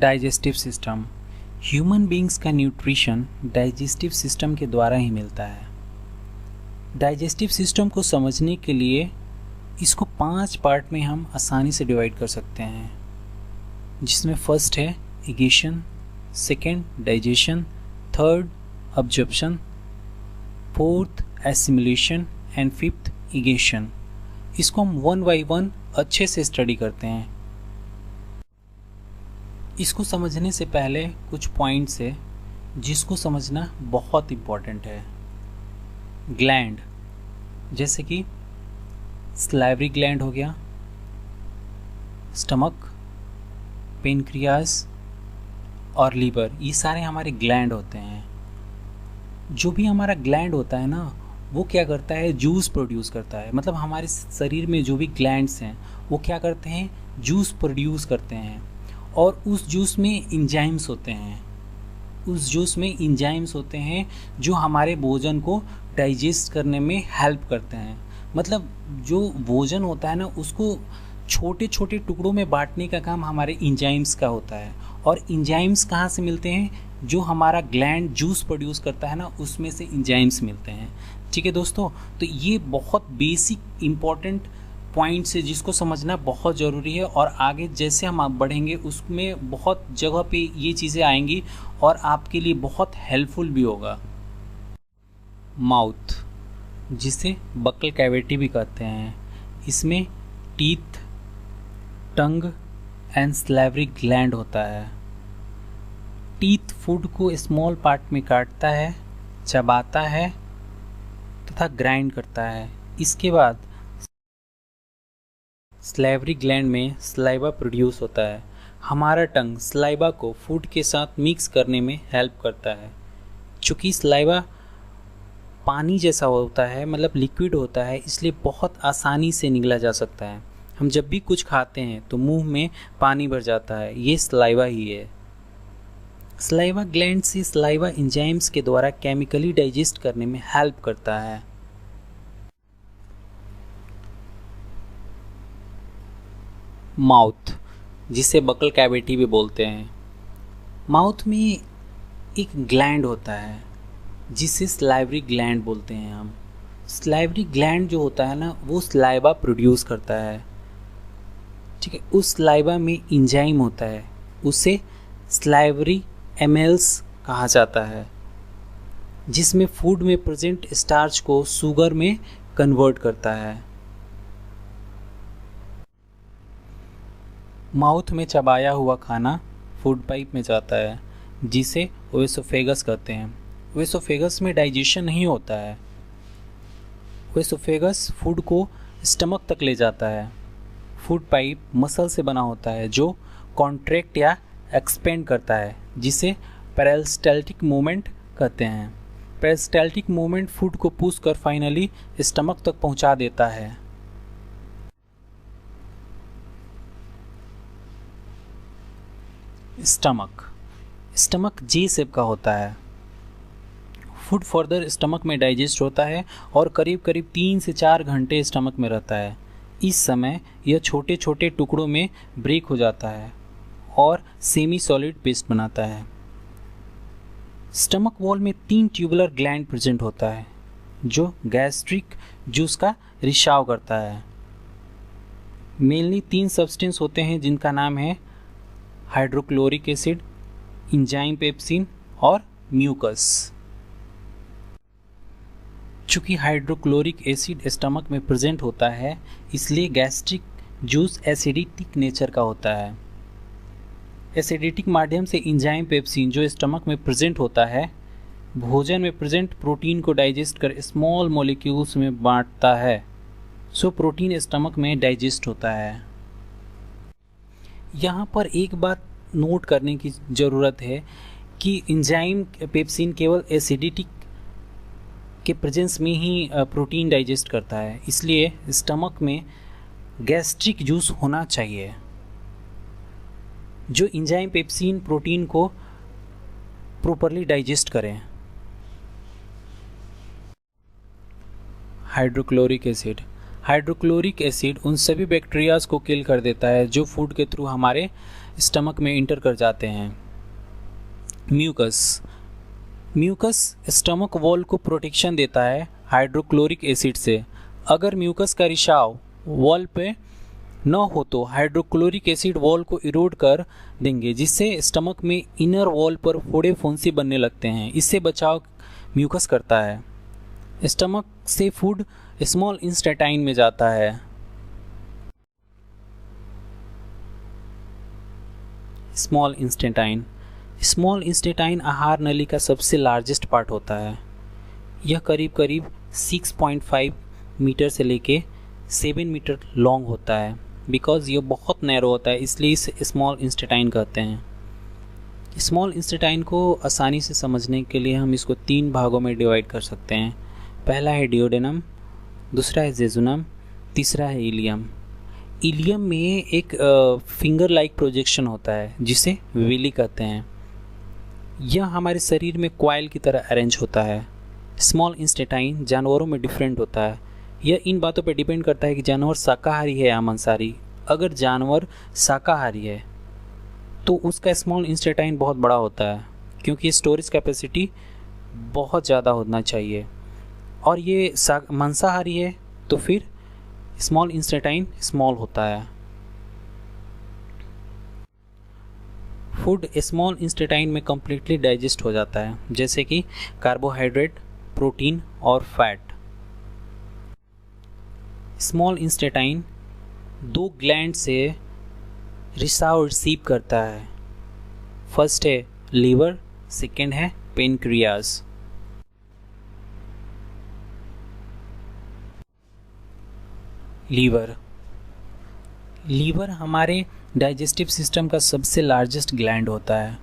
Digestive system. Human beings का nutrition digestive system के द्वारा ही मिलता है। डाइजेस्टिव सिस्टम को समझने के लिए इसको 5 पार्ट में हम आसानी से डिवाइड कर सकते हैं, जिसमें फर्स्ट है egestion, second digestion, third absorption, fourth assimilation and fifth egestion. इसको हम 1 बाय 1 अच्छे से स्टडी करते हैं। इसको समझने से पहले कुछ पॉइंट्स है जिसको समझना बहुत इम्पॉर्टेंट है। ग्लैंड, जैसे कि सलाइवरी ग्लैंड हो गया, स्टमक, पेनक्रियास और लीवर, ये सारे हमारे ग्लैंड होते हैं। जो भी हमारा ग्लैंड होता है ना, वो क्या करता है, जूस प्रोड्यूस करता है। मतलब हमारे शरीर में जो भी ग्लैंड्स हैं वो क्या करते हैं, जूस प्रोड्यूस करते हैं। और उस जूस में एंजाइम्स होते हैं, जो हमारे भोजन को डाइजेस्ट करने में हेल्प करते हैं। मतलब जो भोजन होता है ना, उसको छोटे छोटे टुकड़ों में बांटने का काम हमारे एंजाइम्स का होता है। और एंजाइम्स कहाँ से मिलते हैं, जो हमारा ग्लैंड जूस प्रोड्यूस करता है ना, उसमें से एंजाइम्स मिलते हैं। ठीक है दोस्तों, तो ये बहुत बेसिक इम्पॉर्टेंट पॉइंट्स है जिसको समझना बहुत ज़रूरी है। और आगे जैसे हम बढ़ेंगे उसमें बहुत जगह पे ये चीज़ें आएंगी और आपके लिए बहुत हेल्पफुल भी होगा। माउथ, जिसे बकल कैविटी भी कहते हैं, इसमें teeth, tongue and salivary gland होता है। टीथ फूड को स्मॉल पार्ट में काटता है, चबाता है तथा ग्राइंड करता है। इसके बाद सलाइवरी ग्लैंड में सलाइवा प्रोड्यूस होता है। हमारा टंग सलाइवा को फूड के साथ मिक्स करने में हेल्प करता है। चूँकि सलाइवा पानी जैसा होता है, मतलब लिक्विड होता है, इसलिए बहुत आसानी से निगला जा सकता है। हम जब भी कुछ खाते हैं तो मुंह में पानी भर जाता है, ये सलाइवा ही है। सलाइवा ग्लैंड से सलाइवा एंजाइम्स के द्वारा केमिकली डाइजेस्ट करने में हेल्प करता है। माउथ, जिसे बकल कैविटी भी बोलते हैं, माउथ में एक ग्लैंड होता है जिसे सलाइवरी ग्लैंड बोलते हैं हम। सलाइवरी ग्लैंड जो होता है ना, वो सलाइवा प्रोड्यूस करता है। ठीक है, उस सलाइवा में एंजाइम होता है, उसे सलाइवरी एमेल्स कहा जाता है, जिसमें फूड में प्रेजेंट स्टार्च को शुगर में कन्वर्ट करता है। माउथ में चबाया हुआ खाना फूड पाइप में जाता है, जिसे ओएसोफेगस कहते हैं। ओएसोफेगस में डाइजेशन नहीं होता है। ओएसोफेगस फूड को स्टमक तक ले जाता है। फूड पाइप मसल से बना होता है जो कॉन्ट्रैक्ट या एक्सपेंड करता है, जिसे पेरिस्टाल्टिक मूवमेंट कहते हैं। पेरिस्टाल्टिक मूवमेंट फूड को पुश कर फाइनली स्टमक तक पहुंचा देता है। स्टमक जे शेप का होता है। फूड फर्दर स्टमक में डाइजेस्ट होता है और करीब करीब 3 से 4 घंटे स्टमक में रहता है। इस समय यह छोटे छोटे टुकड़ों में ब्रेक हो जाता है और सेमी सॉलिड पेस्ट बनाता है। स्टमक वॉल में 3 ट्यूबुलर ग्लैंड प्रेजेंट होता है, जो गैस्ट्रिक जूस का रिसाव करता है। मेनली 3 सब्सटेंस होते हैं, जिनका नाम है हाइड्रोक्लोरिक एसिड, एंजाइम पेप्सिन और म्यूकस। चूँकि हाइड्रोक्लोरिक एसिड स्टमक में प्रेजेंट होता है, इसलिए गैस्ट्रिक जूस एसिडिक नेचर का होता है। एसिडिक माध्यम से एंजाइम पेप्सिन जो स्टमक में प्रेजेंट होता है, भोजन में प्रेजेंट प्रोटीन को डाइजेस्ट कर स्मॉल मॉलिक्यूल्स में बांटता है, सो प्रोटीन स्टमक में डाइजेस्ट होता है। यहाँ पर एक बात नोट करने की ज़रूरत है कि एंजाइम पेप्सिन केवल एसिडिटी के प्रेजेंस में ही प्रोटीन डाइजेस्ट करता है, इसलिए स्टमक में गैस्ट्रिक जूस होना चाहिए जो एंजाइम पेप्सिन प्रोटीन को प्रॉपरली डाइजेस्ट करें। हाइड्रोक्लोरिक एसिड उन सभी बैक्टीरियाज को किल कर देता है जो फूड के थ्रू हमारे स्टमक में इंटर कर जाते हैं। म्यूकस स्टमक वॉल को प्रोटेक्शन देता है हाइड्रोक्लोरिक एसिड से। अगर म्यूकस का रिसाव वॉल पे न हो तो हाइड्रोक्लोरिक एसिड वॉल को इरोड कर देंगे, जिससे स्टमक में इनर वॉल पर फोड़े फुंसी बनने लगते हैं। इससे बचाव म्यूकस करता है। स्टमक से फूड स्मॉल इंस्टेटाइन में जाता है। स्मॉल इंस्टेटाइन आहार नली का सबसे लार्जेस्ट पार्ट होता है। यह करीब करीब 6.5 मीटर से लेके 7 मीटर लॉन्ग होता है। बिकॉज ये बहुत नैरो होता है, इसलिए इसे स्मॉल इंस्टेटाइन कहते हैं। स्मॉल इंस्टेटाइन को आसानी से समझने के लिए हम इसको 3 भागों में डिवाइड कर सकते हैं। पहला है डियोडेनम, दूसरा है जेजुनम, तीसरा है इलियम। इलियम में एक फिंगर लाइक प्रोजेक्शन होता है जिसे विली कहते हैं। यह हमारे शरीर में कॉइल की तरह अरेंज होता है। स्मॉल इंस्टेटाइन जानवरों में डिफरेंट होता है। यह इन बातों पर डिपेंड करता है कि जानवर शाकाहारी है या मांसाहारी। अगर जानवर शाकाहारी है तो उसका स्मॉल इंस्टेटाइन बहुत बड़ा होता है, क्योंकि स्टोरेज कैपेसिटी बहुत ज़्यादा होना चाहिए। और ये मांसाहारी है तो फिर स्मॉल इंस्टेटाइन स्मॉल होता है। फूड स्मॉल इंस्टेटाइन में कम्प्लीटली डाइजेस्ट हो जाता है, जैसे कि कार्बोहाइड्रेट, प्रोटीन और फैट। स्मॉल इंस्टेटाइन 2 ग्लैंड से रिसाव रिसीव करता है। फर्स्ट है लीवर, सेकेंड है पेनक्रियास। लीवर हमारे डाइजेस्टिव सिस्टम का सबसे लार्जेस्ट ग्लैंड होता है,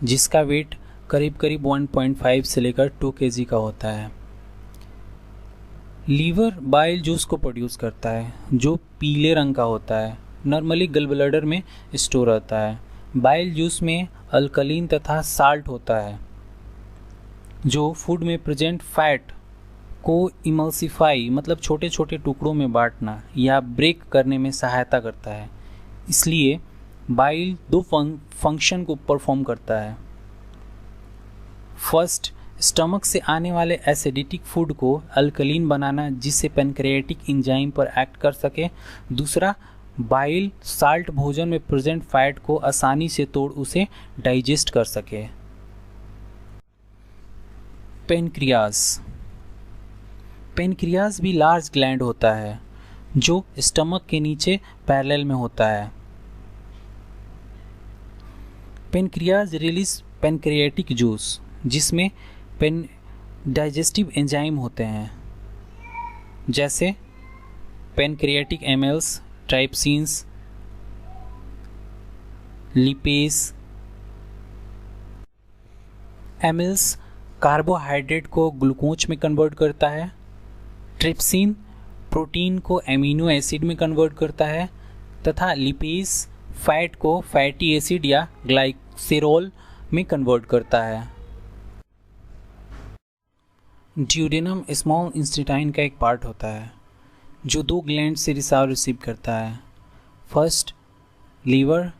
जिसका वेट करीब करीब 1.5 से लेकर 2 kg का होता है। लीवर बाइल जूस को प्रोड्यूस करता है, जो पीले रंग का होता है। नॉर्मली गल ब्लैडर में स्टोर रहता है। बाइल जूस में अल्कलीन तथा साल्ट होता है, जो फूड में प्रेजेंट फैट को इमल्सिफाई मतलब छोटे छोटे टुकड़ों में बांटना या ब्रेक करने में सहायता करता है। इसलिए बाइल 2 फंक्शन को परफॉर्म करता है। फर्स्ट, स्टमक से आने एसिडिक एसिडिक फूड को अल्कलीन बनाना, जिससे पैनक्रियाटिक एंजाइम पर एक्ट कर सके। दूसरा, बाइल साल्ट भोजन में प्रेजेंट फैट को आसानी से तोड़ उसे डाइजेस्ट कर सके। पेनक्रियास भी लार्ज ग्लैंड होता है, जो स्टमक के नीचे पैरेलल में होता है। पेनक्रियास रिलीज पैनक्रियाटिक जूस, जिसमें डाइजेस्टिव एंजाइम होते हैं, जैसे पैनक्रियाटिक एमिल्स, ट्राइप्सिन्स, लिपेस। एमिल्स कार्बोहाइड्रेट को ग्लूकोज में कन्वर्ट करता है। ट्रिप्सिन प्रोटीन को एमिनो एसिड में कन्वर्ट करता है, तथा लिपेस फैट को फैटी एसिड या ग्लाइसेरोल में कन्वर्ट करता है। ड्यूडेनम स्मॉल इंस्टेटाइन का एक पार्ट होता है, जो 2 ग्लैंड से रिसाव रिसीव करता है। First liver,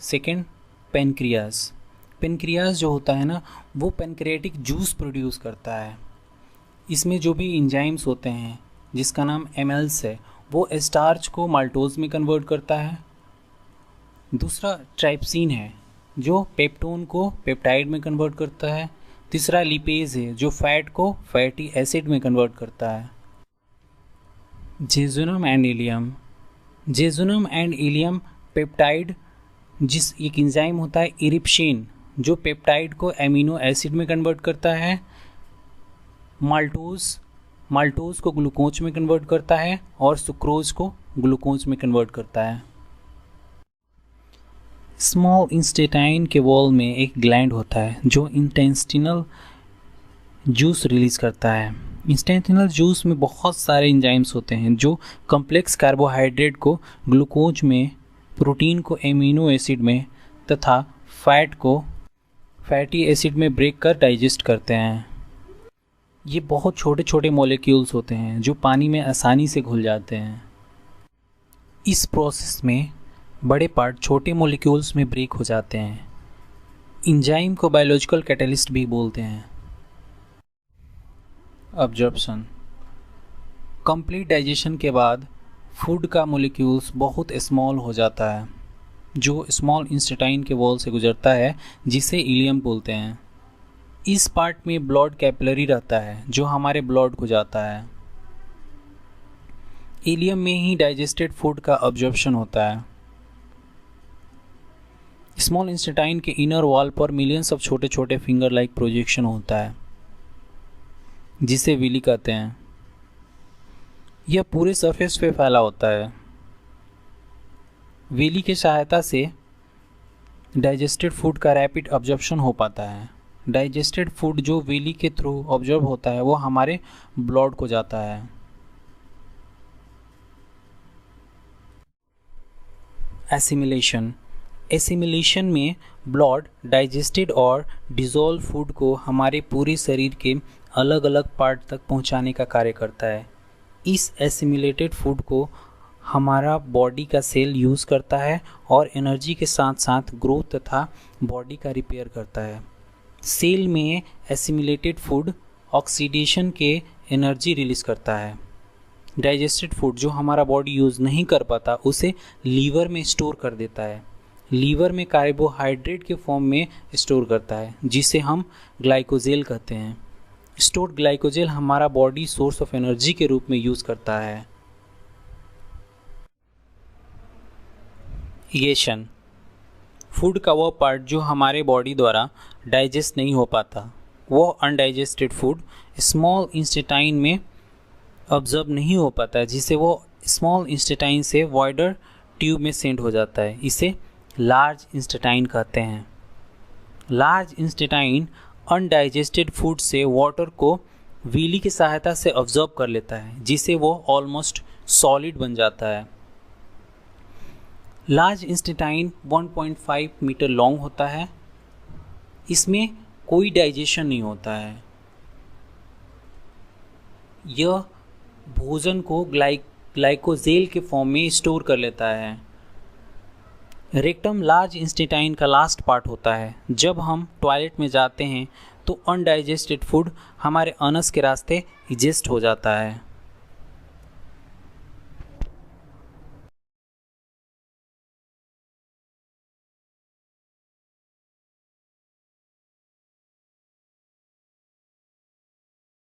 second pancreas. Pancreas जो होता है ना, वो पेनक्रियाटिक जूस प्रोड्यूस करता है। इसमें जो भी एंजाइम्स होते हैं, जिसका नाम एमिल्स है, वो स्टार्च को माल्टोज में कन्वर्ट करता है। दूसरा ट्राइप्सिन है, जो पेप्टोन को पेप्टाइड में कन्वर्ट करता है। तीसरा लिपेज है, जो फैट को फैटी एसिड में कन्वर्ट करता है। जेजुनम एंड इलियम पेप्टाइड, जिस एक एंजाइम होता है इरिप्शिन, जो पेप्टाइड को एमिनो एसिड में कन्वर्ट करता है। माल्टोज को ग्लूकोज में कन्वर्ट करता है और सुक्रोज को ग्लूकोज में कन्वर्ट करता है। स्मॉल इंस्टेटाइन के वॉल में एक ग्लैंड होता है, जो इंटेस्टिनल जूस रिलीज करता है। इंटेस्टिनल जूस में बहुत सारे एंजाइम्स होते हैं, जो कॉम्प्लेक्स कार्बोहाइड्रेट को ग्लूकोज में, प्रोटीन को एमिनो एसिड में तथा फैट को फैटी एसिड में ब्रेक कर डाइजेस्ट करते हैं। ये बहुत छोटे छोटे मॉलिक्यूल्स होते हैं, जो पानी में आसानी से घुल जाते हैं। इस प्रोसेस में बड़े पार्ट छोटे मॉलिक्यूल्स में ब्रेक हो जाते हैं। एंजाइम को बायोलॉजिकल कैटलिस्ट भी बोलते हैं। अब्जॉर्प्शन, कंप्लीट डाइजेशन के बाद फूड का मॉलिक्यूल्स बहुत स्मॉल हो जाता है, जो स्मॉल इंस्टेटाइन के वॉल से गुजरता है, जिसे इलियम बोलते हैं। इस पार्ट में ब्लड कैपिलरी रहता है, जो हमारे ब्लड को जाता है। इलियम में ही डाइजेस्टेड फूड का अब्जॉर्प्शन होता है। स्मॉल इंस्टेटाइन के इनर वॉल पर मिलियंस ऑफ छोटे छोटे फिंगर लाइक प्रोजेक्शन होता है, जिसे विली कहते हैं। यह पूरे सरफेस पे फैला होता है। विली की सहायता से डाइजेस्टेड फूड का रैपिड अब्जॉर्प्शन हो पाता है। डाइजेस्टेड फूड जो विली के थ्रू ऑब्जर्व होता है वो हमारे ब्लड को जाता है। एसिमिलेशन, एसिमिलेशन में ब्लड डाइजेस्टेड और डिज़ोल्व फूड को हमारे पूरे शरीर के अलग अलग पार्ट तक पहुंचाने का कार्य करता है। इस एसिमिलेटेड फूड को हमारा बॉडी का सेल यूज़ करता है और एनर्जी के साथ साथ ग्रोथ तथा बॉडी का रिपेयर करता है। सेल में एसिमिलेटेड फूड ऑक्सीडेशन के एनर्जी रिलीज़ करता है। डाइजेस्टेड फूड जो हमारा बॉडी यूज़ नहीं कर पाता उसे लीवर में स्टोर कर देता है। लीवर में कार्बोहाइड्रेट के फॉर्म में स्टोर करता है, जिसे हम ग्लाइकोजेल कहते हैं। स्टोर्ड ग्लाइकोजेल हमारा बॉडी सोर्स ऑफ एनर्जी के रूप में यूज़ करता है। इगेशन, फूड का वो पार्ट जो हमारे बॉडी द्वारा डाइजेस्ट नहीं हो पाता, वो अनडाइजेस्टेड फूड स्मॉल इंस्टेटाइन में ऑब्जर्व नहीं हो पाता, जिसे वो स्मॉल इंस्टेटाइन से वाइडर ट्यूब में सेंड हो जाता है। इसे लार्ज इंस्टेटाइन कहते हैं। लार्ज इंस्टेटाइन अनडाइजेस्टेड फूड से वाटर को विली की सहायता से ऑब्जर्व कर लेता है, जिसे वो ऑलमोस्ट सॉलिड बन जाता है। लार्ज इंस्टेटाइन 1.5 मीटर लॉन्ग होता है। इसमें कोई डाइजेशन नहीं होता है। यह भोजन को ग्लाइकोजेल के फॉर्म में स्टोर कर लेता है। रेक्टम लार्ज इंस्टेटाइन का लास्ट पार्ट होता है। जब हम टॉयलेट में जाते हैं तो अनडाइजेस्टेड फूड हमारे अनस के रास्ते इजेस्ट हो जाता है।